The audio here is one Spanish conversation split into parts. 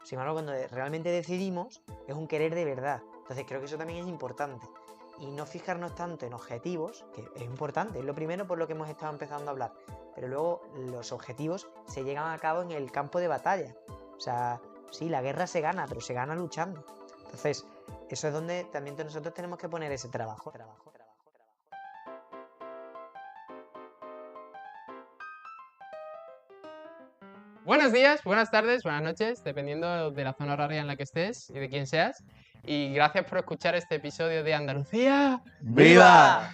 Sin embargo, cuando realmente decidimos, es un querer de verdad. Entonces creo que eso también es importante. Y no fijarnos tanto en objetivos, que es importante, es lo primero por lo que hemos estado empezando a hablar. Pero luego los objetivos se llegan a cabo en el campo de batalla. O sea, sí, la guerra se gana, pero se gana luchando. Entonces, eso es donde también nosotros tenemos que poner ese trabajo. Buenos días, buenas tardes, buenas noches, dependiendo de la zona horaria en la que estés y de quién seas. Y gracias por escuchar este episodio de Andalucía. ¡Viva!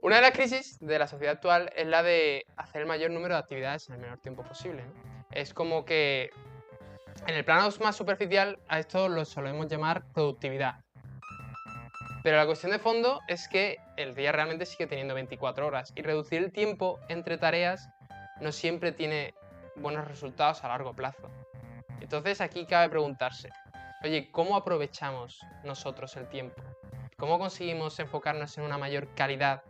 Una de las crisis de la sociedad actual es la de hacer el mayor número de actividades en el menor tiempo posible, ¿no? Es como que en el plano más superficial a esto lo solemos llamar productividad. Pero la cuestión de fondo es que el día realmente sigue teniendo 24 horas y reducir el tiempo entre tareas no siempre tiene buenos resultados a largo plazo. Entonces aquí cabe preguntarse, oye, ¿cómo aprovechamos nosotros el tiempo? ¿Cómo conseguimos enfocarnos en una mayor calidad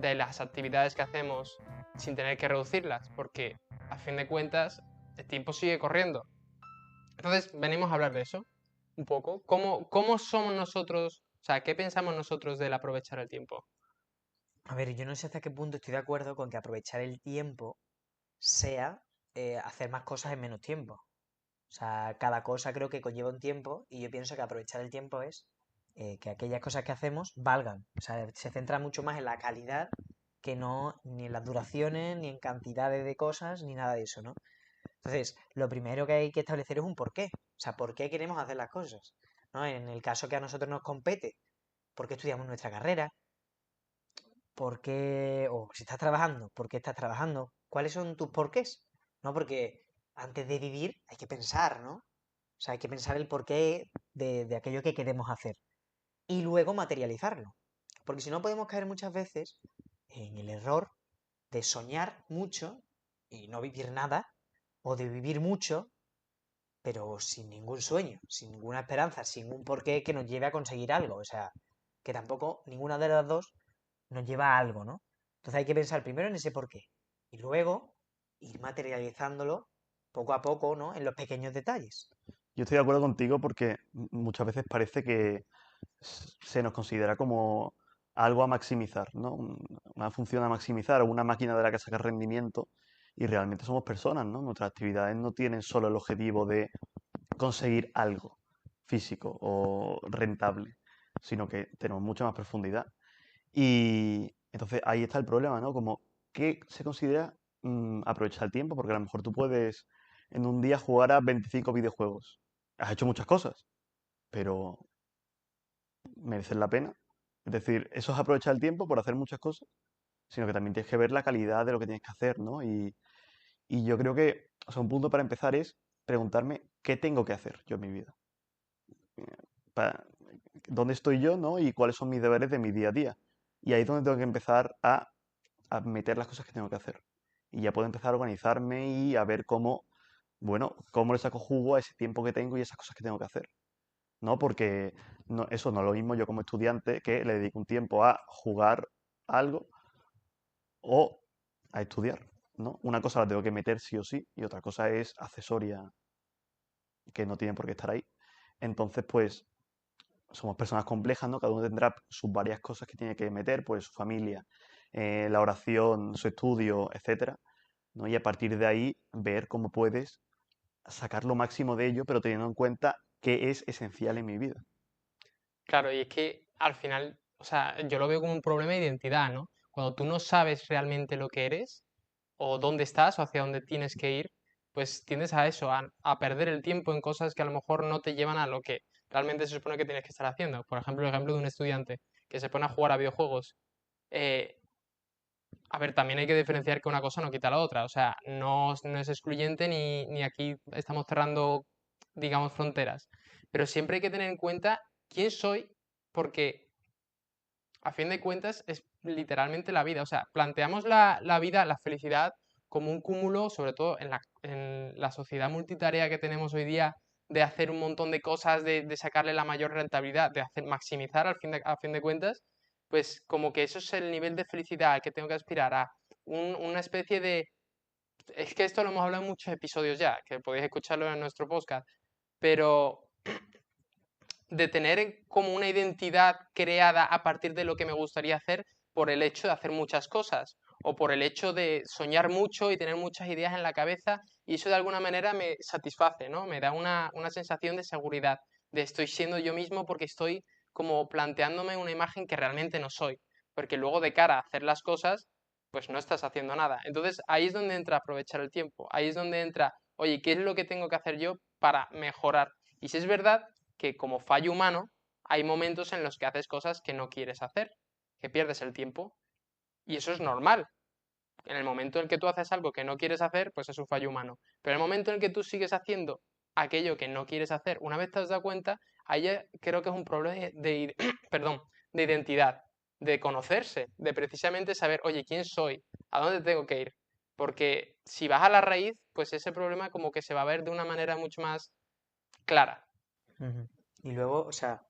de las actividades que hacemos sin tener que reducirlas? Porque a fin de cuentas el tiempo sigue corriendo. Entonces venimos a hablar de eso un poco. ¿Cómo somos nosotros? O sea, ¿qué pensamos nosotros del aprovechar el tiempo? A ver, yo no sé hasta qué punto estoy de acuerdo con que aprovechar el tiempo sea hacer más cosas en menos tiempo. O sea, cada cosa creo que conlleva un tiempo y yo pienso que aprovechar el tiempo es que aquellas cosas que hacemos valgan. O sea, se centra mucho más en la calidad que no ni en las duraciones, ni en cantidades de cosas, ni nada de eso, ¿no? Entonces, lo primero que hay que establecer es un porqué. O sea, ¿por qué queremos hacer las cosas? ¿No? En el caso que a nosotros nos compete, ¿por qué estudiamos nuestra carrera? ¿Por qué, o si estás trabajando, por qué estás trabajando? ¿Cuáles son tus porqués? ¿No? Porque antes de vivir hay que pensar, ¿no? O sea, hay que pensar el porqué de aquello que queremos hacer y luego materializarlo. Porque si no podemos caer muchas veces en el error de soñar mucho y no vivir nada, o de vivir mucho, pero sin ningún sueño, sin ninguna esperanza, sin un porqué que nos lleve a conseguir algo. O sea, que tampoco ninguna de las dos nos lleva a algo, ¿no? Entonces hay que pensar primero en ese porqué y luego ir materializándolo poco a poco, ¿no? En los pequeños detalles. Yo estoy de acuerdo contigo porque muchas veces parece que se nos considera como algo a maximizar, ¿no? Una función a maximizar o una máquina de la que sacar rendimiento y realmente somos personas, ¿no? Nuestras actividades no tienen solo el objetivo de conseguir algo físico o rentable, sino que tenemos mucha más profundidad. Y entonces ahí está el problema, ¿no? Como, ¿qué se considera aprovechar el tiempo? Porque a lo mejor tú puedes en un día jugar a 25 videojuegos. Has hecho muchas cosas, pero ¿merecen la pena? Es decir, eso es aprovechar el tiempo por hacer muchas cosas, sino que también tienes que ver la calidad de lo que tienes que hacer, ¿no? Y yo creo que, o sea, un punto para empezar es preguntarme qué tengo que hacer yo en mi vida. Pa- ¿Dónde estoy yo, ¿no? Y cuáles son mis deberes de mi día a día. Y ahí es donde tengo que empezar a meter las cosas que tengo que hacer. Y ya puedo empezar a organizarme y a ver cómo, bueno, cómo le saco jugo a ese tiempo que tengo y esas cosas que tengo que hacer. ¿No? Porque eso no es lo mismo yo como estudiante que le dedico un tiempo a jugar algo o a estudiar, ¿no? Una cosa la tengo que meter sí o sí y otra cosa es accesoria que no tiene por qué estar ahí. Entonces, pues, somos personas complejas, ¿no? Cada uno tendrá sus varias cosas que tiene que meter, pues su familia, la oración, su estudio, etcétera, ¿no? Y a partir de ahí ver cómo puedes sacar lo máximo de ello, pero teniendo en cuenta qué es esencial en mi vida. Claro, y es que al final, o sea, yo lo veo como un problema de identidad, ¿no? Cuando tú no sabes realmente lo que eres, o dónde estás, o hacia dónde tienes que ir, pues tiendes a eso, a perder el tiempo en cosas que a lo mejor no te llevan a lo que realmente se supone que tienes que estar haciendo. Por ejemplo, el ejemplo de un estudiante que se pone a jugar a videojuegos. Eh, a ver, también hay que diferenciar que una cosa no quita la otra. O sea, no es excluyente ni aquí estamos cerrando, digamos, fronteras. Pero siempre hay que tener en cuenta quién soy, porque a fin de cuentas es literalmente la vida. O sea, planteamos la vida, la felicidad, como un cúmulo, sobre todo en la sociedad multitarea que tenemos hoy día, de hacer un montón de cosas, de sacarle la mayor rentabilidad, de hacer maximizar a fin de cuentas, pues como que eso es el nivel de felicidad al que tengo que aspirar a una especie de es que esto lo hemos hablado en muchos episodios ya, que podéis escucharlo en nuestro podcast, pero de tener como una identidad creada a partir de lo que me gustaría hacer por el hecho de hacer muchas cosas o por el hecho de soñar mucho y tener muchas ideas en la cabeza y eso de alguna manera me satisface, ¿no? Me da una sensación de seguridad, de estoy siendo yo mismo porque estoy como planteándome una imagen que realmente no soy, porque luego de cara a hacer las cosas, pues no estás haciendo nada. Entonces ahí es donde entra aprovechar el tiempo, ahí es donde entra, oye, ¿qué es lo que tengo que hacer yo para mejorar? Y si es verdad que como fallo humano hay momentos en los que haces cosas que no quieres hacer, que pierdes el tiempo y eso es normal. En el momento en que tú haces algo que no quieres hacer, pues es un fallo humano. Pero en el momento en que tú sigues haciendo aquello que no quieres hacer, una vez te has dado cuenta, ahí ya creo que es un problema perdón, de identidad, de conocerse, de precisamente saber, oye, ¿quién soy? ¿A dónde tengo que ir? Porque si vas a la raíz, pues ese problema como que se va a ver de una manera mucho más clara. Ujú. Y luego, o sea,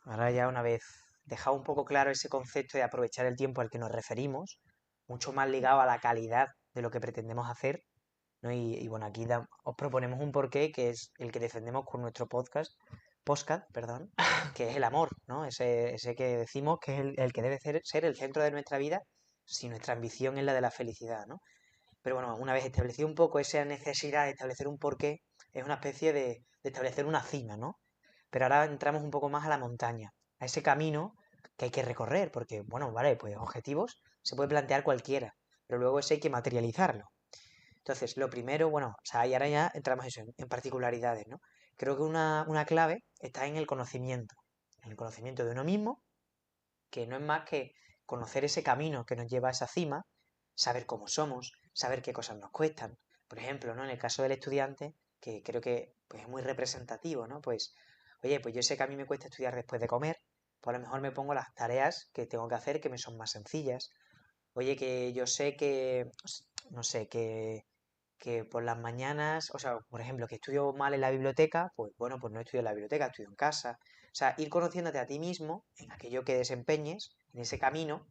ahora ya una vez dejado un poco claro ese concepto de aprovechar el tiempo al que nos referimos, mucho más ligado a la calidad de lo que pretendemos hacer, ¿no? Y bueno, aquí os proponemos un porqué que es el que defendemos con nuestro podcast, perdón, que es el amor, ¿no? Ese que decimos que es el que debe ser el centro de nuestra vida si nuestra ambición es la de la felicidad, ¿no? Pero bueno, una vez establecido un poco esa necesidad de establecer un porqué, es una especie de establecer una cima, ¿no? Pero ahora entramos un poco más a la montaña, a ese camino que hay que recorrer, porque, bueno, vale, pues objetivos se puede plantear cualquiera, pero luego ese hay que materializarlo. Entonces, lo primero, bueno, o sea, y ahora ya entramos eso, en particularidades, ¿no? Creo que una clave está en el conocimiento de uno mismo, que no es más que conocer ese camino que nos lleva a esa cima, saber cómo somos, saber qué cosas nos cuestan. Por ejemplo, ¿no? En el caso del estudiante, que creo que pues, es muy representativo, ¿no? Pues, oye, pues yo sé que a mí me cuesta estudiar después de comer, pues a lo mejor me pongo las tareas que tengo que hacer que me son más sencillas. Oye, que yo sé que, no sé, que por las mañanas, o sea, por ejemplo, que estudio mal en la biblioteca, pues bueno, pues no estudio en la biblioteca, estudio en casa. O sea, ir conociéndote a ti mismo en aquello que desempeñes, en ese camino,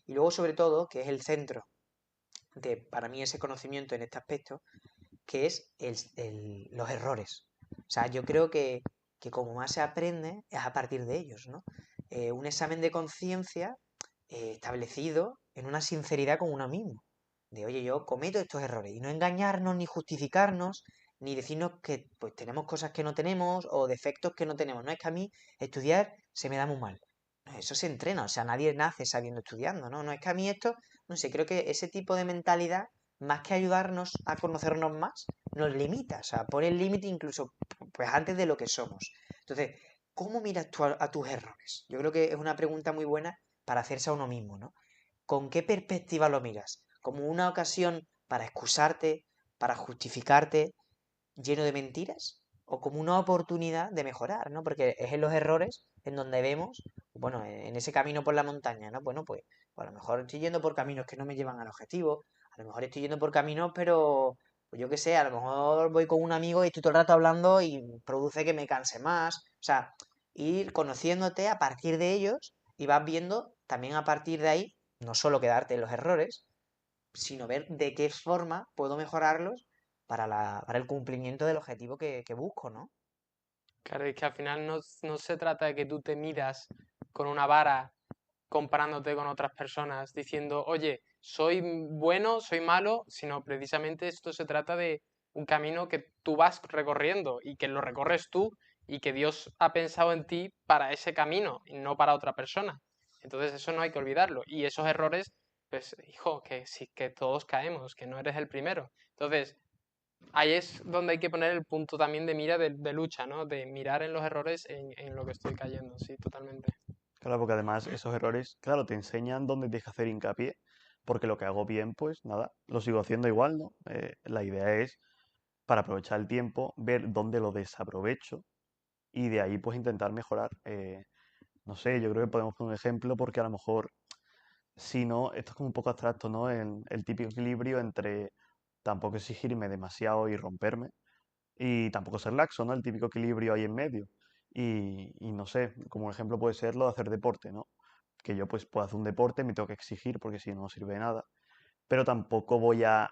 y luego sobre todo, que es el centro de, para mí, ese conocimiento en este aspecto, que es los errores. O sea, yo creo que como más se aprende es a partir de ellos, ¿no? Un examen de conciencia establecido en una sinceridad con uno mismo. De, oye, yo cometo estos errores. Y no engañarnos, ni justificarnos, ni decirnos que pues tenemos cosas que no tenemos o defectos que no tenemos. No es que a mí estudiar se me da muy mal. No, eso se entrena, o sea, nadie nace sabiendo estudiando, ¿no? No es que a mí esto, no sé, creo que ese tipo de mentalidad, más que ayudarnos a conocernos más, nos limita, o sea, pone el límite incluso pues antes de lo que somos. Entonces, ¿cómo miras tú a tus errores? Yo creo que es una pregunta muy buena para hacerse a uno mismo, ¿no? ¿Con qué perspectiva lo miras? ¿Como una ocasión para excusarte, para justificarte, lleno de mentiras? ¿O como una oportunidad de mejorar, ¿no? Porque es en los errores en donde vemos, bueno, en ese camino por la montaña, ¿no? Bueno, pues a lo mejor estoy yendo por caminos que no me llevan al objetivo, a lo mejor estoy yendo por caminos, pero pues yo qué sé, a lo mejor voy con un amigo y estoy todo el rato hablando y produce que me canse más. O sea, ir conociéndote a partir de ellos y vas viendo también a partir de ahí, no solo quedarte en los errores, sino ver de qué forma puedo mejorarlos para el cumplimiento del objetivo que busco, ¿no? Claro, es que al final no se trata de que tú te midas con una vara comparándote con otras personas, diciendo, oye, soy bueno, soy malo, sino precisamente esto se trata de un camino que tú vas recorriendo y que lo recorres tú y que Dios ha pensado en ti para ese camino y no para otra persona. Entonces eso no hay que olvidarlo. Y esos errores, pues, hijo, que sí, que todos caemos, que no eres el primero. Entonces, ahí es donde hay que poner el punto también de mira de lucha, ¿no? De mirar en los errores en lo que estoy cayendo, sí, totalmente. Claro, porque además esos errores, claro, te enseñan dónde tienes que hacer hincapié, porque lo que hago bien, pues nada, lo sigo haciendo igual, ¿no? La idea es, para aprovechar el tiempo, ver dónde lo desaprovecho y de ahí pues intentar mejorar. No sé, yo creo que podemos poner un ejemplo porque a lo mejor, si no, esto es como un poco abstracto, ¿no? El típico equilibrio entre tampoco exigirme demasiado y romperme y tampoco ser laxo, ¿no? El típico equilibrio ahí en medio. Y no sé, como un ejemplo puede ser lo de hacer deporte, ¿no? Que yo pues puedo hacer un deporte, me tengo que exigir porque si no, no sirve de nada, pero tampoco voy a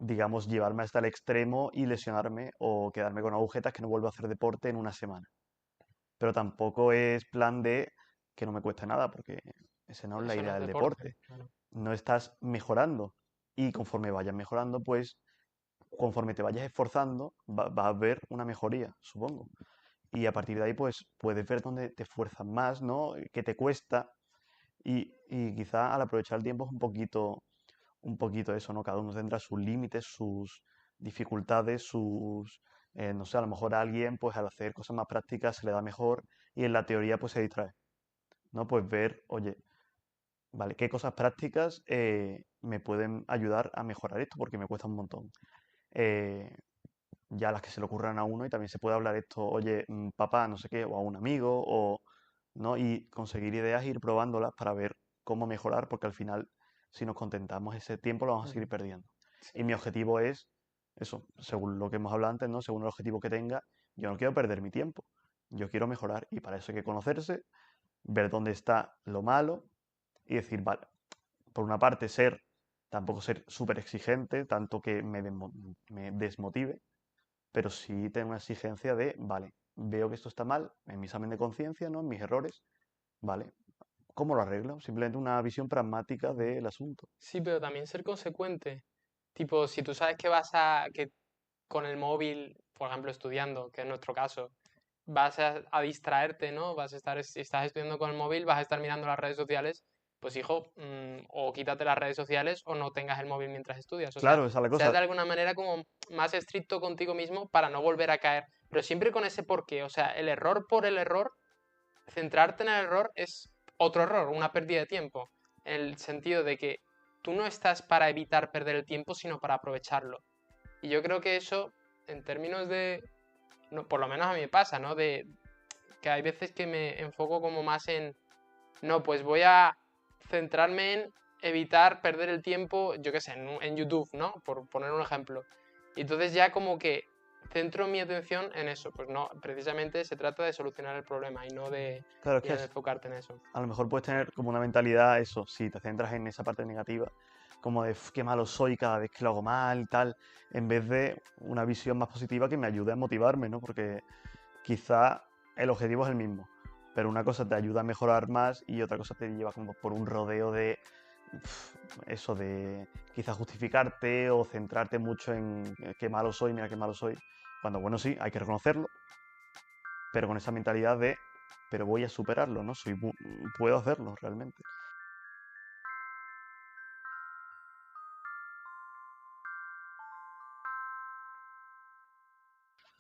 digamos, llevarme hasta el extremo y lesionarme o quedarme con agujetas que no vuelvo a hacer deporte en una semana. Pero tampoco es plan de que no me cueste nada, porque esa no es la Eso no idea es del deporte, deporte. claro. No estás mejorando y conforme vayas mejorando, pues conforme te vayas esforzando, vas a ver una mejoría, supongo. Y a partir de ahí, pues puedes ver dónde te esfuerzas más, ¿no? ¿Qué te cuesta? Y quizá al aprovechar el tiempo es un poquito eso, ¿no? Cada uno tendrá sus límites, sus dificultades, no sé, a lo mejor a alguien, pues al hacer cosas más prácticas se le da mejor y en la teoría, pues se distrae, ¿no? Pues ver, oye, vale, ¿qué cosas prácticas me pueden ayudar a mejorar esto? Porque me cuesta un montón. Eh, ya las que se le ocurran a uno y también se puede hablar esto, oye, papá, no sé qué, o a un amigo, o, ¿no? Y conseguir ideas e ir probándolas para ver cómo mejorar, porque al final, si nos contentamos ese tiempo, lo vamos a seguir Ujú. perdiendo. Y Sí. mi objetivo es, eso, según lo que hemos hablado antes, ¿no? Según el objetivo que tenga, yo no quiero perder mi tiempo, yo quiero mejorar y para eso hay que conocerse, ver dónde está lo malo y decir, vale, por una parte tampoco ser súper exigente, tanto que me desmotive, pero sí tener una exigencia de, vale, veo que esto está mal en mi examen de conciencia, ¿no? En mis errores, vale, ¿cómo lo arreglo? Simplemente una visión pragmática del asunto. Sí, pero también ser consecuente. Tipo, si tú sabes que con el móvil, por ejemplo, estudiando, que es nuestro caso, vas a distraerte, ¿no? Si estás estudiando con el móvil, vas a estar mirando las redes sociales, pues hijo, o quítate las redes sociales o no tengas el móvil mientras estudias. O sea, Claro, esa es la seas cosa. de alguna manera como más estricto contigo mismo para no volver a caer, pero siempre con ese porqué. O sea, el error por el error, centrarte en el error es otro error, una pérdida de tiempo, en el sentido de que tú no estás para evitar perder el tiempo, sino para aprovecharlo. Y yo creo que eso, en términos de, no, por lo menos a mí me pasa, ¿no? De que hay veces que me enfoco como más en, no, pues voy a centrarme en evitar perder el tiempo, yo qué sé, en YouTube, ¿no? Por poner un ejemplo. Y entonces ya como que centro mi atención en eso, pues no, precisamente se trata de solucionar el problema y no de Claro, es y que no de enfocarte en eso. a lo mejor puedes tener como una mentalidad, eso, si te centras en esa parte negativa, como de qué malo soy cada vez que lo hago mal y tal, en vez de una visión más positiva que me ayude a motivarme, ¿no? Porque quizá el objetivo es el mismo, pero una cosa te ayuda a mejorar más y otra cosa te lleva como por un rodeo de eso de quizá justificarte o centrarte mucho en qué malo soy, mira qué malo soy. Cuando bueno, sí, hay que reconocerlo, pero con esa mentalidad de, pero voy a superarlo, ¿no? Puedo hacerlo realmente.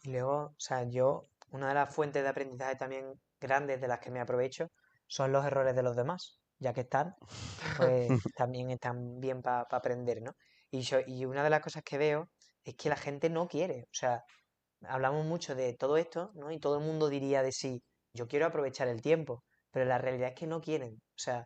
Y luego, o sea, una de las fuentes de aprendizaje también grandes de las que me aprovecho son los errores de los demás, ya que están, pues también están bien para aprender, ¿no? Y una de las cosas que veo es que la gente no quiere, o sea, hablamos mucho de todo esto, ¿no? Y todo el mundo diría de sí, yo quiero aprovechar el tiempo, pero la realidad es que no quieren. O sea,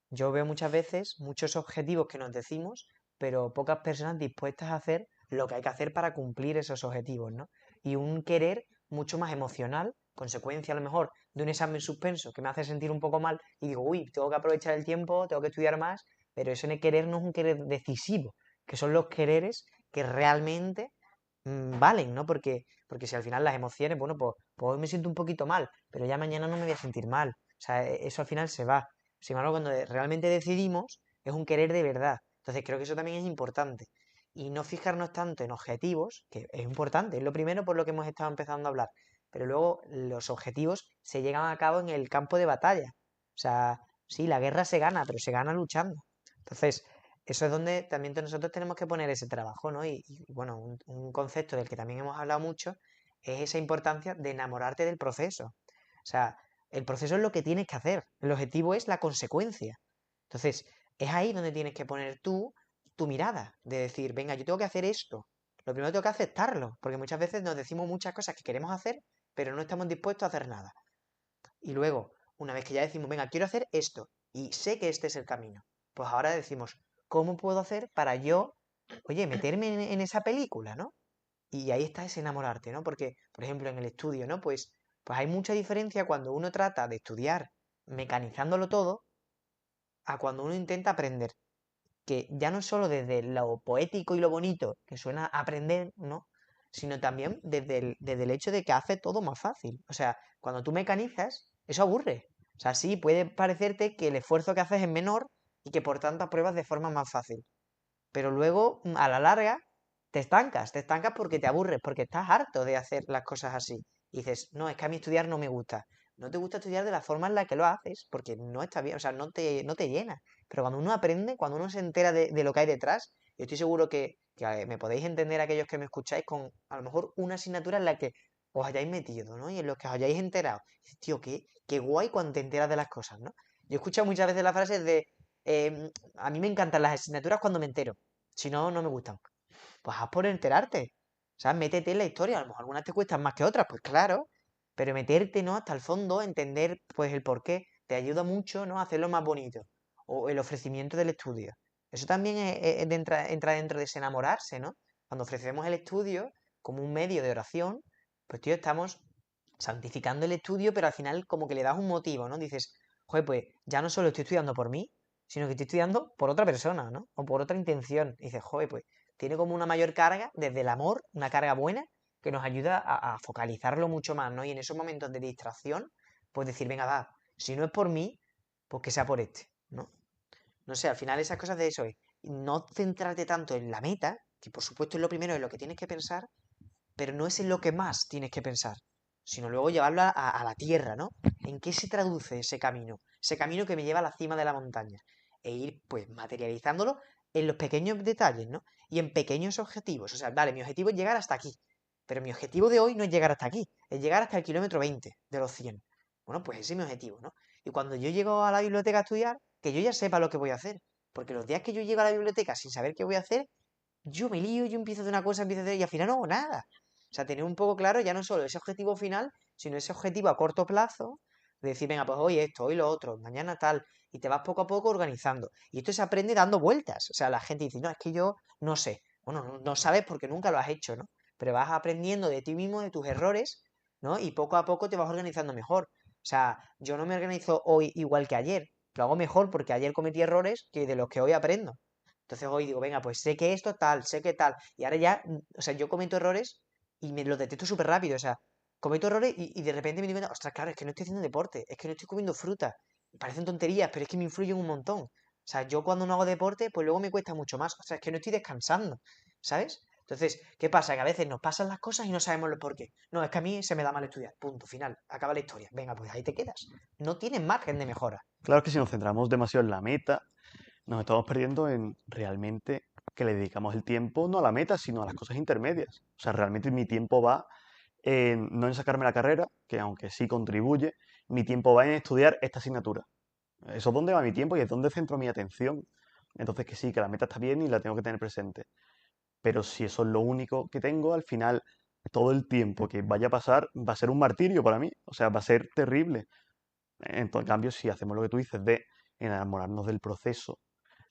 yo veo muchas veces muchos objetivos que nos decimos, pero pocas personas dispuestas a hacer lo que hay que hacer para cumplir esos objetivos, ¿no? Y un querer mucho más emocional, consecuencia a lo mejor de un examen suspenso que me hace sentir un poco mal y digo, uy, tengo que aprovechar el tiempo, tengo que estudiar más, pero ese querer no es un querer decisivo, que son los quereres que realmente valen, ¿no? Porque si al final las emociones, bueno, pues hoy me siento un poquito mal, pero ya mañana no me voy a sentir mal. O sea, eso al final se va. Sin embargo, cuando realmente decidimos, es un querer de verdad. Entonces creo que eso también es importante. Y no fijarnos tanto en objetivos, que es importante, es lo primero por lo que hemos estado empezando a hablar. Pero luego los objetivos se llegan a cabo en el campo de batalla. O sea, sí, la guerra se gana, pero se gana luchando. Entonces, eso es donde también nosotros tenemos que poner ese trabajo, ¿no? Y bueno, un concepto del que también hemos hablado mucho es esa importancia de enamorarte del proceso. O sea, el proceso es lo que tienes que hacer, el objetivo es la consecuencia. Entonces, es ahí donde tienes que poner tú tu mirada, de decir, venga, yo tengo que hacer esto. Lo primero tengo que aceptarlo, porque muchas veces nos decimos muchas cosas que queremos hacer, pero no estamos dispuestos a hacer nada. Y luego, una vez que ya decimos, venga, quiero hacer esto, y sé que este es el camino, pues ahora decimos, ¿cómo puedo hacer para yo, oye, meterme en esa película, ¿no? Y ahí está ese enamorarte, ¿no? Porque, por ejemplo, en el estudio, ¿no? Pues hay mucha diferencia cuando uno trata de estudiar mecanizándolo todo a cuando uno intenta aprender. que ya no solo desde lo poético y lo bonito que suena aprender, ¿no? Sino también desde el hecho de que hace todo más fácil. O sea, cuando tú mecanizas, eso aburre. O sea, sí, puede parecerte que el esfuerzo que haces es menor y que por tanto pruebas de forma más fácil. Pero luego, a la larga, te estancas porque te aburres, porque estás harto de hacer las cosas así. Y dices, no, es que a mí estudiar no me gusta. No te gusta estudiar de la forma en la que lo haces, porque no está bien, o sea, no te llena. Pero cuando uno aprende, cuando uno se entera de lo que hay detrás, yo estoy seguro que me podéis entender aquellos que me escucháis con a lo mejor una asignatura en la que os hayáis metido, ¿no? Y en los que os hayáis enterado. Dices, tío, qué guay cuando te enteras de las cosas, ¿no? Yo he escuchado muchas veces las frases de, a mí me encantan las asignaturas cuando me entero. Si no, no me gustan. Pues haz por enterarte. O sea, métete en la historia. A lo mejor algunas te cuestan más que otras, pues claro. Pero meterte, ¿no? Hasta el fondo, entender, pues, el porqué, te ayuda mucho, ¿no? A hacerlo más bonito. O el ofrecimiento del estudio. Eso también entra dentro de ese enamorarse, ¿no? Cuando ofrecemos el estudio como un medio de oración, pues, tío, estamos santificando el estudio, pero al final como que le das un motivo, ¿no? Dices, joder, pues ya no solo estoy estudiando por mí, sino que estoy estudiando por otra persona, ¿no? O por otra intención. Y dices, joder, pues tiene como una mayor carga desde el amor, una carga buena, que nos ayuda a focalizarlo mucho más, ¿no? Y en esos momentos de distracción, pues decir, venga, va, si no es por mí, pues que sea por este, ¿no? No sé, al final esas cosas de eso es no centrarte tanto en la meta, que por supuesto es lo primero en lo que tienes que pensar, pero no es en lo que más tienes que pensar, sino luego llevarlo a la tierra, ¿no? ¿En qué se traduce ese camino? Ese camino que me lleva a la cima de la montaña. E ir, pues, materializándolo en los pequeños detalles, ¿no? Y en pequeños objetivos. O sea, vale, mi objetivo es llegar hasta aquí. Pero mi objetivo de hoy no es llegar hasta aquí, es llegar hasta el kilómetro 20 de los 100. Bueno, pues ese es mi objetivo, ¿no? Y cuando yo llego a la biblioteca a estudiar, que yo ya sepa lo que voy a hacer. Porque los días que yo llego a la biblioteca sin saber qué voy a hacer, yo me lío, yo empiezo de una cosa, empiezo de y al final no hago nada. O sea, tener un poco claro ya no solo ese objetivo final, sino ese objetivo a corto plazo, de decir, venga, pues hoy esto, hoy lo otro, mañana tal, y te vas poco a poco organizando. Y esto se aprende dando vueltas. O sea, la gente dice, no, es que yo no sé. Bueno, no sabes porque nunca lo has hecho, ¿no? Pero vas aprendiendo de ti mismo, de tus errores, ¿no? Y poco a poco te vas organizando mejor. O sea, yo no me organizo hoy igual que ayer. Lo hago mejor porque ayer cometí errores que de los que hoy aprendo. Entonces hoy digo, venga, pues sé que esto tal, sé que tal. Y ahora ya, o sea, yo cometo errores y me los detecto súper rápido. O sea, cometo errores y de repente me digo, cuenta, ostras, claro, es que no estoy haciendo deporte, es que no estoy comiendo fruta. Parecen tonterías, pero es que me influyen un montón. O sea, yo cuando no hago deporte, pues luego me cuesta mucho más. O sea, es que no estoy descansando, ¿sabes? Entonces, ¿qué pasa? Que a veces nos pasan las cosas y no sabemos el por qué. No, es que a mí se me da mal estudiar. Punto, final. Acaba la historia. Venga, pues ahí te quedas. No tienes margen de mejora. Claro que si nos centramos demasiado en la meta, nos estamos perdiendo en realmente que le dedicamos el tiempo no a la meta, sino a las cosas intermedias. O sea, realmente mi tiempo va no en sacarme la carrera, que aunque sí contribuye, mi tiempo va en estudiar esta asignatura. Eso es donde va mi tiempo y es donde centro mi atención. Entonces que sí, que la meta está bien y la tengo que tener presente. Pero si eso es lo único que tengo, al final todo el tiempo que vaya a pasar va a ser un martirio para mí. O sea, va a ser terrible. En cambio, si hacemos lo que tú dices de enamorarnos del proceso,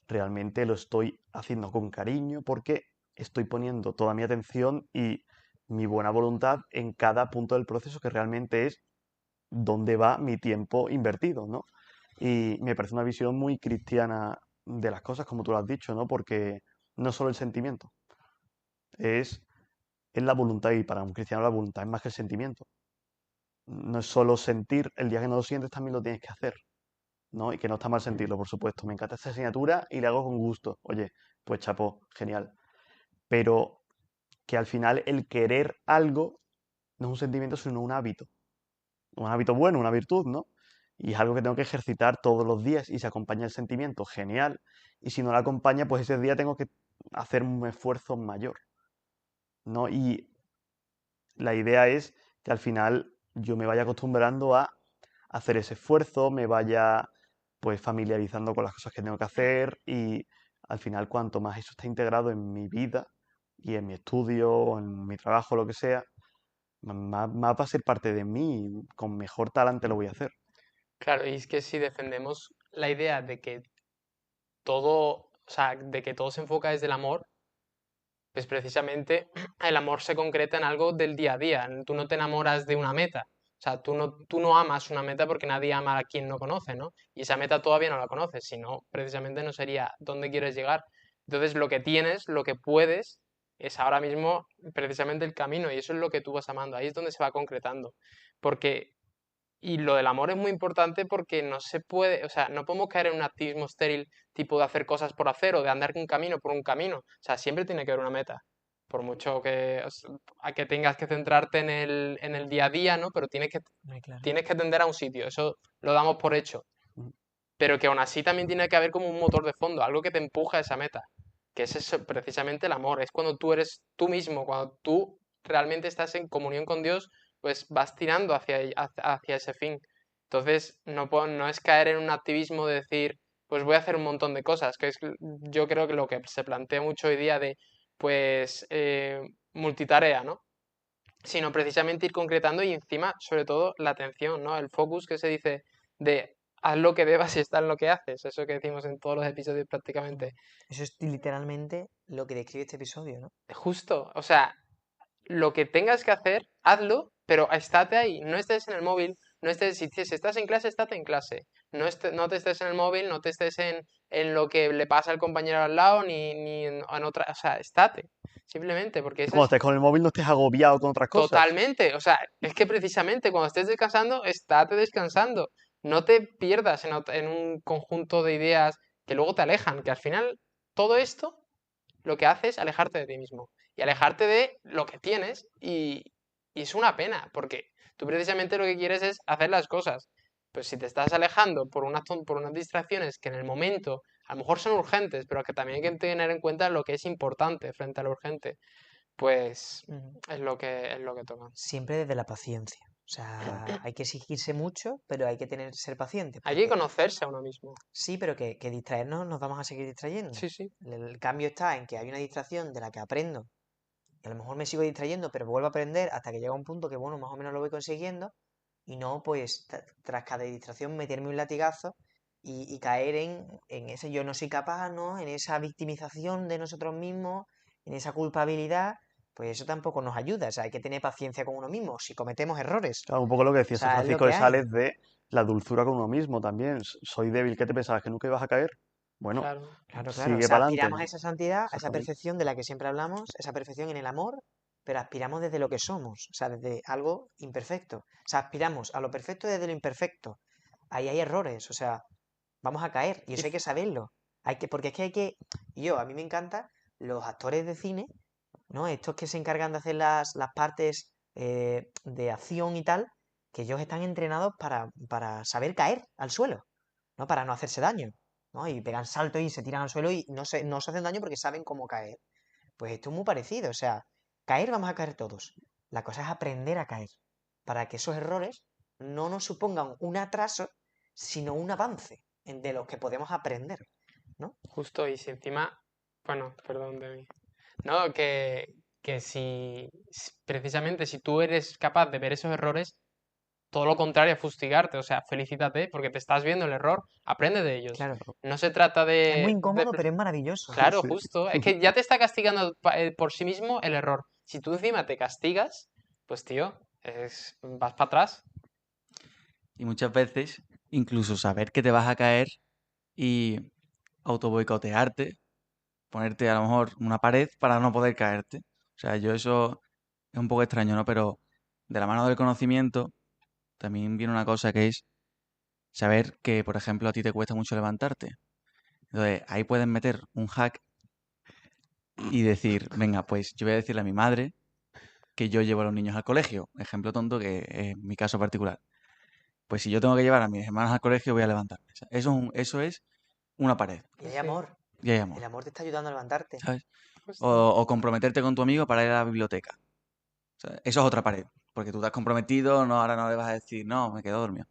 realmente lo estoy haciendo con cariño porque estoy poniendo toda mi atención y mi buena voluntad en cada punto del proceso que realmente es donde va mi tiempo invertido, ¿no? Y me parece una visión muy cristiana de las cosas, como tú lo has dicho, ¿no? Porque no es solo el sentimiento, es, es la voluntad y para un cristiano la voluntad es más que el sentimiento. No es solo sentir, el día que no lo sientes también lo tienes que hacer, ¿no? Y que no está mal sentirlo, por supuesto. Me encanta esta asignatura y la hago con gusto. Oye, pues chapó, genial. Pero que al final el querer algo no es un sentimiento, sino un hábito. Un hábito bueno, una virtud, ¿no? Y es algo que tengo que ejercitar todos los días y si acompaña el sentimiento, genial. Y si no la acompaña, pues ese día tengo que hacer un esfuerzo mayor, ¿no? Y la idea es que al final yo me vaya acostumbrando a hacer ese esfuerzo, me vaya pues familiarizando con las cosas que tengo que hacer y al final cuanto más eso está integrado en mi vida y en mi estudio o en mi trabajo, lo que sea, más va a ser parte de mí y con mejor talante lo voy a hacer. Claro, y es que si defendemos la idea de que todo, o sea, de que todo se enfoca desde el amor, pues precisamente el amor se concreta en algo del día a día. Tú no te enamoras de una meta, sea, tú no amas una meta porque nadie ama a quien no conoce, ¿no? Y esa meta todavía no la conoces, si no, precisamente no sería dónde quieres llegar. Entonces, lo que tienes, lo que puedes, es ahora mismo precisamente el camino y eso es lo que tú vas amando. Ahí es donde se va concretando. Porque y lo del amor es muy importante porque no se puede, o sea, no podemos caer en un activismo estéril tipo de hacer cosas por hacer o de andar un camino por un camino. O sea, siempre tiene que haber una meta. Por mucho que, a que tengas que centrarte en el día a día, ¿no? Pero Muy claro. tienes que tender a un sitio, eso lo damos por hecho. Mm. Pero que aún así también tiene que haber como un motor de fondo, algo que te empuja a esa meta. Que es eso, precisamente el amor. Es cuando tú eres tú mismo, cuando tú realmente estás en comunión con Dios, pues vas tirando hacia ese fin. Entonces, no es caer en un activismo de decir, pues voy a hacer un montón de cosas, que es yo creo que lo que se plantea mucho hoy día de, pues, multitarea, ¿no? Sino precisamente ir concretando y encima, sobre todo, la atención, ¿no? El focus que se dice de haz lo que debas y está en lo que haces, eso que decimos en todos los episodios prácticamente. Eso es literalmente lo que describe este episodio, ¿no? Justo, o sea, lo que tengas que hacer, hazlo, pero estate ahí, no estés en el móvil, no estés, si estás en clase, estate en clase, no te estés en el móvil, no te estés en lo que le pasa al compañero al lado, ni en otra, o sea, estate, simplemente, porque Y esa cuando es estés con el móvil no estés agobiado con otras cosas. totalmente, o sea, es que precisamente cuando estés descansando, estate descansando, no te pierdas en un conjunto de ideas que luego te alejan, que al final todo esto lo que hace es alejarte de ti mismo y alejarte de lo que tienes y es una pena, porque tú precisamente lo que quieres es hacer las cosas. Pues si te estás alejando por unas distracciones que en el momento a lo mejor son urgentes, pero que también hay que tener en cuenta lo que es importante frente a lo urgente, pues Ujú. es lo que toca. Siempre desde la paciencia. O Claro. sea, hay que exigirse mucho, pero hay que ser paciente, Hay que porque conocerse a uno mismo. sí, pero que distraernos nos vamos a seguir distrayendo. Sí, sí, El cambio está en que hay una distracción de la que aprendo y a lo mejor me sigo distrayendo, pero vuelvo a aprender hasta que llega un punto que, bueno, más o menos lo voy consiguiendo y no, pues, tras cada distracción meterme un latigazo y caer en ese yo no soy capaz, ¿no? En esa victimización de nosotros mismos, en esa culpabilidad, pues eso tampoco nos ayuda. O sea, hay que tener paciencia con uno mismo si cometemos errores. Claro, un poco lo que O decía San sea, es lo Francisco de que hay. Sales de la dulzura con uno mismo también. Soy débil, ¿qué te pensabas? ¿Que nunca ibas a caer? Bueno, claro. Claro, claro. O sigue sea, para adelante. aspiramos a esa santidad, a esa Exactamente. perfección de la que siempre hablamos, esa perfección en el amor, pero aspiramos desde lo que somos, o sea, desde algo imperfecto. O sea, aspiramos a lo perfecto desde lo imperfecto. Ahí hay errores, o sea, vamos a caer y Y eso hay que saberlo. Porque es que hay que. A mí me encanta los actores de cine, ¿no? Estos que se encargan de hacer las partes de acción y tal, que ellos están entrenados para saber caer al suelo, ¿no? Para no hacerse daño, ¿no? Y pegan salto y se tiran al suelo y no se hacen daño porque saben cómo caer. Pues esto es muy parecido, o sea, caer vamos a caer todos. La cosa es aprender a caer, para que esos errores no nos supongan un atraso, sino un avance de los que podemos aprender, ¿no? justo, y si encima, bueno, perdón de mí. No, que precisamente si tú eres capaz de ver esos errores, todo lo contrario a fustigarte, o sea, felicítate porque te estás viendo el error, aprende de ellos. Claro, No se trata es muy incómodo, pero es maravilloso. claro, Sí. justo, es que ya te está castigando por sí mismo el error. Si tú encima te castigas, pues tío, vas para atrás. Y muchas veces, incluso saber que te vas a caer y autoboicotearte, ponerte a lo mejor una pared para no poder caerte. O sea, yo eso es un poco extraño, ¿no? Pero de la mano del conocimiento también viene una cosa que es saber que, por ejemplo, a ti te cuesta mucho levantarte. Entonces, ahí puedes meter un hack y decir, venga, pues yo voy a decirle a mi madre que yo llevo a los niños al colegio. Ejemplo tonto que es mi caso particular. Pues si yo tengo que llevar a mis hermanos al colegio, voy a levantarme. O sea, eso es una pared. Y hay Sí, amor, Y hay el amor, amor te está ayudando a levantarte. ¿sabes? justo. O comprometerte con tu amigo para ir a la biblioteca. O sea, eso es otra pared. Porque tú te has comprometido, no, ahora no le vas a decir, no, me quedo dormido.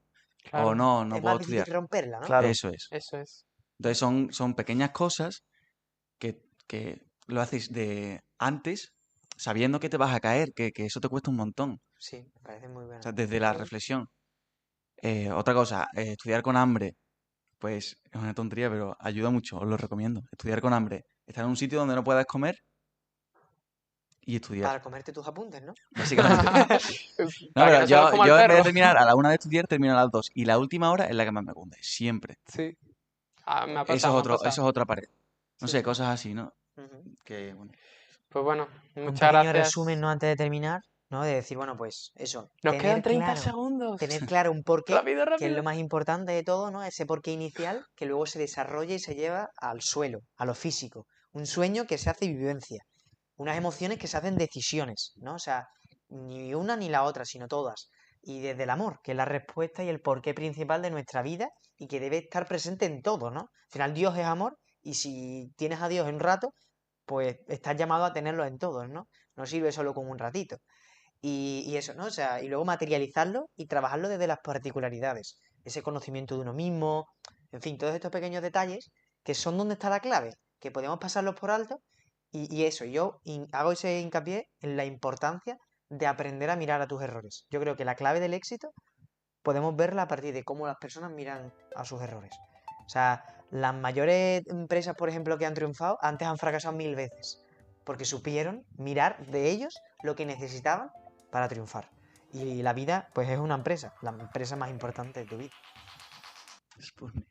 O Claro, no, no Es puedo más estudiar. difícil romperla, ¿no? Claro. Eso es. eso es. Entonces son pequeñas cosas que lo haces de antes, sabiendo que te vas a caer, que eso te cuesta un montón. Sí, me parece muy O bueno. sea, desde la reflexión. Otra cosa, estudiar con hambre, pues es una tontería, pero ayuda mucho, os lo recomiendo. Estudiar con hambre. Estar en un sitio donde no puedas comer y estudiar, Para comerte tus apuntes, ¿no? básicamente. No, Para que pero no se los coma el yo en vez de perro. terminar a la 1 de estudiar, termino a las 2. Y la última hora es la que más me cunde, siempre. Sí. Ah, me ha Eso es pasado, me ha otro, eso pasado. es otra pared. No Sí, sé, sí. cosas así, ¿no? Ujú. Que, bueno. Pues bueno, Un muchas pequeño gracias. resumen, ¿no? Antes de terminar, ¿no? De decir, bueno, pues eso, Nos quedan 30 tener segundos. claro un porqué, Rápido, que es rápido. lo más importante de todo, ¿no? Ese porqué inicial que luego se desarrolla y se lleva al suelo, a lo físico. Un sueño que se hace vivencia. Unas emociones que se hacen decisiones, ¿no? O sea, ni una ni la otra, sino todas. Y desde el amor, que es la respuesta y el porqué principal de nuestra vida y que debe estar presente en todo, ¿no? Al final Dios es amor y si tienes a Dios un rato, pues estás llamado a tenerlo en todos, ¿no? No sirve solo con un ratito. Y eso, ¿no? O sea, y luego materializarlo y trabajarlo desde las particularidades. Ese conocimiento de uno mismo, en fin, todos estos pequeños detalles que son donde está la clave, que podemos pasarlos por alto. Y eso, hago ese hincapié en la importancia de aprender a mirar a tus errores. Yo creo que la clave del éxito podemos verla a partir de cómo las personas miran a sus errores. O sea, las mayores empresas, por ejemplo, que han triunfado, antes han fracasado 1000 veces, porque supieron mirar de ellos lo que necesitaban para triunfar. Y la vida, pues es una empresa, la empresa más importante de tu vida. Sputnik.